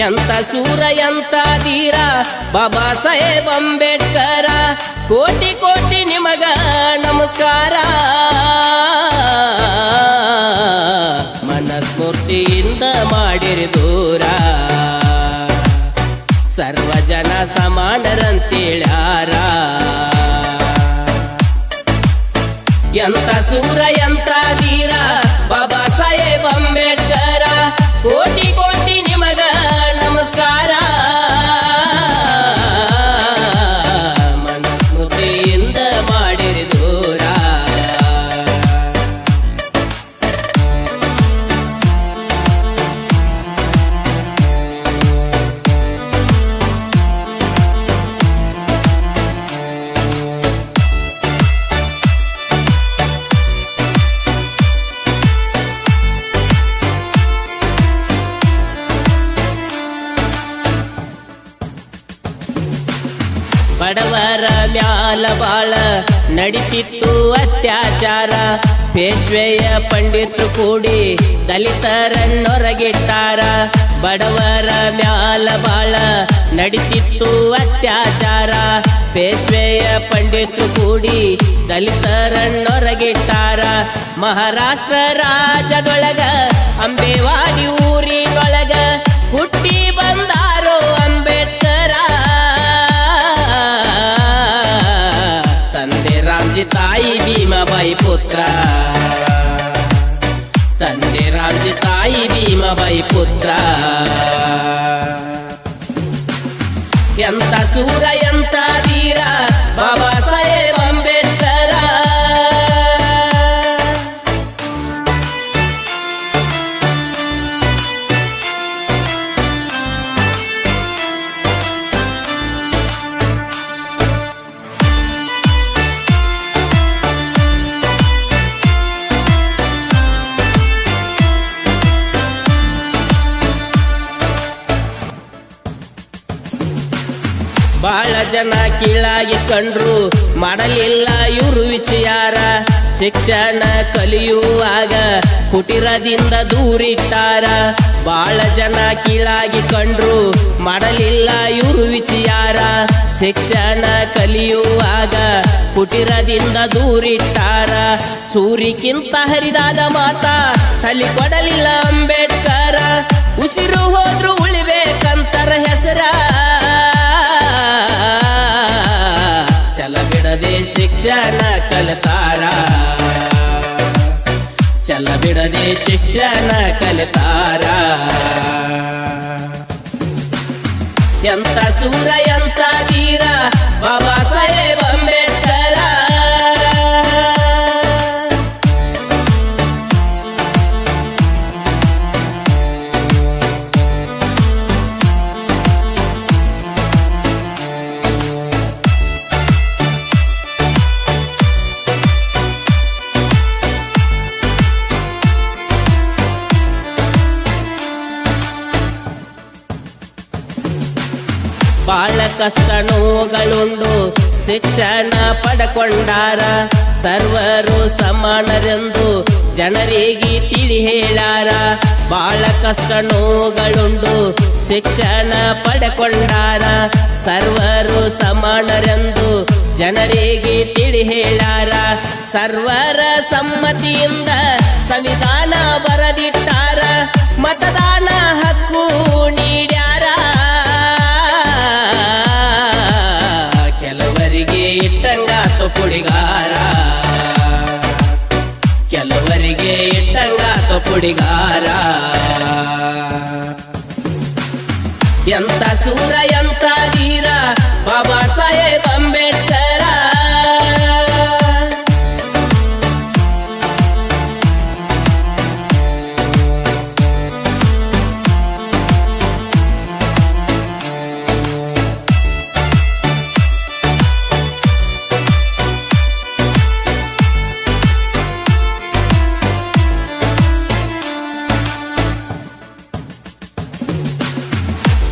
ಎಂತ ಸೂರ ಎಂತ ಧೀರ ಬಾಬಾ ಸಾಹೇಬ್ ಅಂಬೇಡ್ಕರ, ಕೋಟಿ ಕೋಟಿ ನಿಮಗ ನಮಸ್ಕಾರ. ಮನಸ್ಫೂರ್ತಿಯಿಂದ ಮಾಡಿರಿ ದೂರ, ಸರ್ವ ಜನ ಸಮಾನರಂತೇಳ್ಯಾರ. ಎಂತ ಸೂರ ಎಂತ ಧೀರ ಬಾಬಾ ಸಾಹೇಬ್ ಅಂಬೇಡ್ಕರ, ಕೋಟಿ ಕೋಟಿ ನಿಮಗ ನಮಸ್ಕಾರ. ಮನಸ್ಮೃತಿಯಿಂದ ಮಾಡಿರಿ ದೂರ. ಬಡವರ ಮ್ಯಾಲ ಬಾಳ ನಡಿತಿತ್ತು ಅತ್ಯಾಚಾರ, ಪೇಶ್ವೆಯ ಪಂಡಿತರು ಕೂಡಿ ದಲಿತರನ್ನೊರಗಿಟ್ಟಾರ. ಬಡವರ ಮ್ಯಾಲ ಬಾಳ ನಡಿತಿತ್ತು ಅತ್ಯಾಚಾರ, ಪೇಶ್ವೆಯ ಪಂಡಿತರು ಕೂಡಿ ದಲಿತರನ್ನೊರಗಿಟ್ಟಾರ. ಮಹಾರಾಷ್ಟ್ರ ರಾಜ್ಯದೊಳಗ ಅಂಬೇವಾಡಿ ಊರಿನೊಳಗ ಹುಟ್ಟಿ ಬಂದಾರೋ ಅಂಬೇಡ್ಕರ. ತಂದೆ ರಾಮ್ಜಿ ತಾಯಿ ಭೀಮಾಬಾಯಿ ಪುತ್ರ, ತಂದೆ ರಾಮ್ಜಿ ತಾಯಿ ಭೀಮಾಬಾಯಿ ಪುತ್ರ. ಎಂತ ಸೂರ ಎಂತ ಧೀರ ಬಾಬಾ ಸಾಹೇಬ್ ಅಂಬೇಡ್ಕರ. ಬಾಳ ಜನ ಕೀಳಾಗಿ ಕಂಡ್ರು ಮಾಡಲಿಲ್ಲ ಇವರು ವಿಚಾರ, ಶಿಕ್ಷಣ ಕಲಿಯುವಾಗ ಕುಟಿರದಿಂದ ದೂರಿಟ್ಟಾರ. ಬಾಳ ಜನ ಕೀಳಾಗಿ ಕಂಡ್ರು ಮಾಡಲಿಲ್ಲ ಇವರು ವಿಚಾರ, ಶಿಕ್ಷಣ ಕಲಿಯುವಾಗ ಕುಟಿರದಿಂದ ದೂರಿಟ್ಟಾರ. ಚೂರಿಗಿಂತ ಹರಿದಾದ ಮಾತ ತಲೆ ಕೊಡಲಿಲ್ಲ ಅಂಬೇಡ್ಕರ, ಉಸಿರು ಹೋದ್ರು ಉಳಿಬೇಕಂತರ ಹೆಸರ. ಛಲ ಬಿಡದೆ ಶಿಕ್ಷಣ ಕಲಿತಾರ, ಛಲ ಬಿಡದೆ ಶಿಕ್ಷಣ ಕಲಿತಾರ. ಎಂತ ಸೂರ ಎಂತ ಧೀರ ಬಾಬಾ ಸಾಹೇಬ್ ಅಂಬೇಡ್ಕರ. ಬಾಳ ಕಷ್ಟ ನೋವುಗಳುಂಡು ಶಿಕ್ಷಣ ಪಡಕೊಂಡಾರ, ಸರ್ವರು ಸಮಾನರೆಂದು ಜನರಿಗೆ ತಿಳಿ ಹೇಳಾರ. ಬಾಳ ಕಷ್ಟ ನೋವುಗಳುಂಡು ಶಿಕ್ಷಣ ಪಡಕೊಂಡಾರ, ಸರ್ವರು ಸಮಾನರೆಂದು ಜನರಿಗೆ ತಿಳಿ ಹೇಳಾರ. ಸರ್ವರ ಸಮ್ಮತಿಯಿಂದ ಸಂವಿಧಾನ ಬರೆದಿಟ್ಟಾರ, ಮತದಾನ ಹಕ್ಕು ನೀಡ್ಯಾರ. ಕೆಲವರಿಗೆ ಇಟ್ಟಂಗಾತು ಪುಡಿಗಾರ, ಕೆಲವರಿಗೆ ಇಟ್ಟಂಗಾತು ಪುಡಿಗಾರ. ಎಂತ ಸೂರ ಎಂತ ಧೀರ ಬಾಬಾ ಸಾಹೇಬ್ ಅಂಬೇಡ್ಕರ.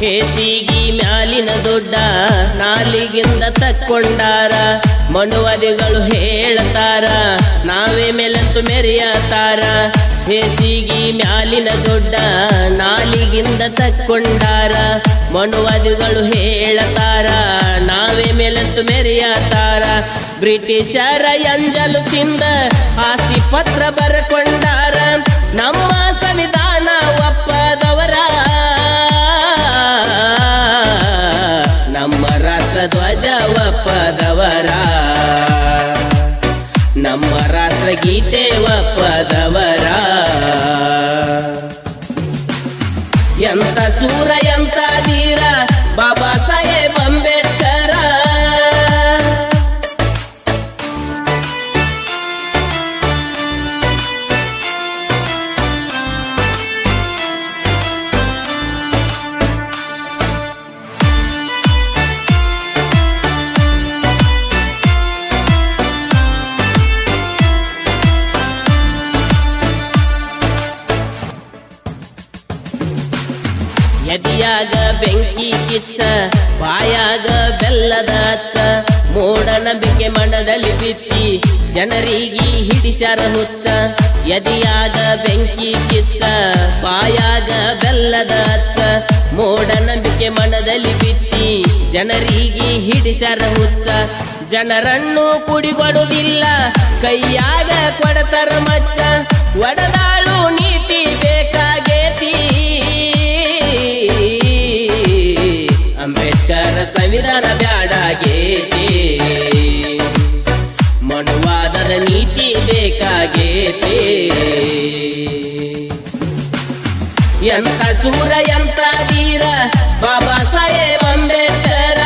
ಹೇಸಿಗಿ ಮ್ಯಾಲಿನದು ದುಡ್ಡ ನಾಲಿಗಿಂದ ತಕ್ಕೊಂಡಾರ ಮನುವಾದಿಗಳು ಹೇಳ್ತಾರ ನಾವೇ ಮೇಲಂತೂ ಮೆರೆಯತಾರ ಹೇಸಿಗಿ ಮ್ಯಾಲಿನ ದುಡ್ಡ ನಾಲಿಗಿಂದ ತಕ್ಕೊಂಡಾರ ಮನುವಾದಿಗಳು ಹೇಳ್ತಾರ ನಾವೇ ಮೇಲಂತೂ ಮೆರೆಯತಾರ ಬ್ರಿಟಿಷರ ಎಂಜಲು ತಿಂದ ಆಸ್ತಿ ಪತ್ರ ಬರ್ಕೊಂಡಾರ ನಮ್ಮ ಸಂವಿಧಾನ ಒಪ್ಪದವರ ನಮ್ಮ ರಾಷ್ಟ್ರ ಧ್ವಜ ಒಪ್ಪದವರ ನಮ್ಮ ರಾಷ್ಟ್ರಗೀತೆ ಒಪ್ಪದವರ ಎಂತ ಸೂರ ಎಂತ ಧೀರ ಬಾಬಾ ಸಾಹೇಬ್ ಅಂಬೇಡ್ಕರ ಎದಿಯಾಗ ಬೆಂಕಿ ಕಿಚ್ಚ ಬಾಯಾಗ ಬೆಲ್ಲದ ಅಚ್ಚ ಮೂಢನಂಬಿಕೆ ಮನದಲ್ಲಿ ಬಿತ್ತಿ ಜನರಿಗೆ ಹಿಡಿಸ್ಯಾರ ಹುಚ್ಚ ಎದಿಯಾಗ ಬೆಂಕಿ ಕಿಚ್ಚ ಬಾಯಾಗ ಬೆಲ್ಲದ ಅಚ್ಚ ಮೂಢನಂಬಿಕೆ ಮನದಲ್ಲಿ ಬಿತ್ತಿ ಜನರಿಗೆ ಹಿಡಿಸ್ಯಾರ ಹುಚ್ಚ ಜನರನ್ನು ಕುಡಿಗೊಡುವುದಿಲ್ಲ ಕೈಯಾಗ ಕೊಡತರ ಮಚ್ಚ ಒಡದಾಳು ನೀತಿ ಬೇಕಾಗೇತಿ ಅಂಬೇಡ್ಕರ್ ಸಂವಿಧಾನ ಬ್ಯಾಡಾಗೇತಿ ಮನುವಾದದ ನೀತಿ ಬೇಕಾಗೇತಿ ಎಂತ ಸೂರ ಎಂತ ಧೀರ ಬಾಬಾ ಸಾಹೇಬ್ ಅಂಬೇಡ್ಕರ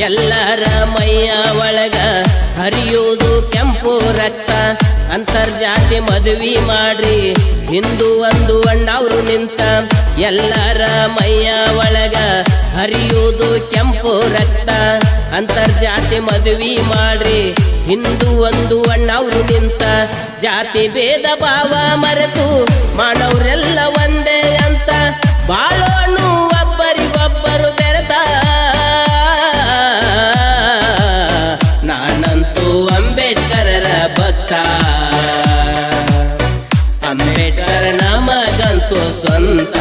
ಎಲ್ಲರ ಮೈಯ ಒಳಗ ಹರಿಯೋದು ಕೆಂಪು ರಕ್ತ ಅಂತರ್ಜಾತಿ ಮದುವೆ ಮಾಡ್ರಿ ಹಿಂದೂ ಒಂದು ಅಣ್ಣವ್ರು ನಿಂತ ಎಲ್ಲರ ಮೈಯ ಒಳಗ ಹರಿಯೋದು ಕೆಂಪು ರಕ್ತ ಅಂತರ್ಜಾತಿ ಮದುವೆ ಮಾಡ್ರಿ ಹಿಂದೂ ಒಂದು ಅಣ್ಣವ್ರು ನಿಂತ ಜಾತಿ ಭೇದ ಭಾವ ಮರೆತು ಮಾನವರೆಲ್ಲ ಒಂದೇ ಅಂತ ಬಾಳೋನು ಒಬ್ಬರಿಗೊಬ್ಬರು ಬೆರೆತ ನಾನಂತೂ ಅಂಬೇಡ್ಕರರ ಭಕ್ತ ಅಂಬೇಡ್ಕರ್ ನಮಗಂತೂ ಸ್ವಂತ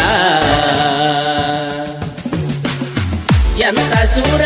ಎಂತ ಸೂರ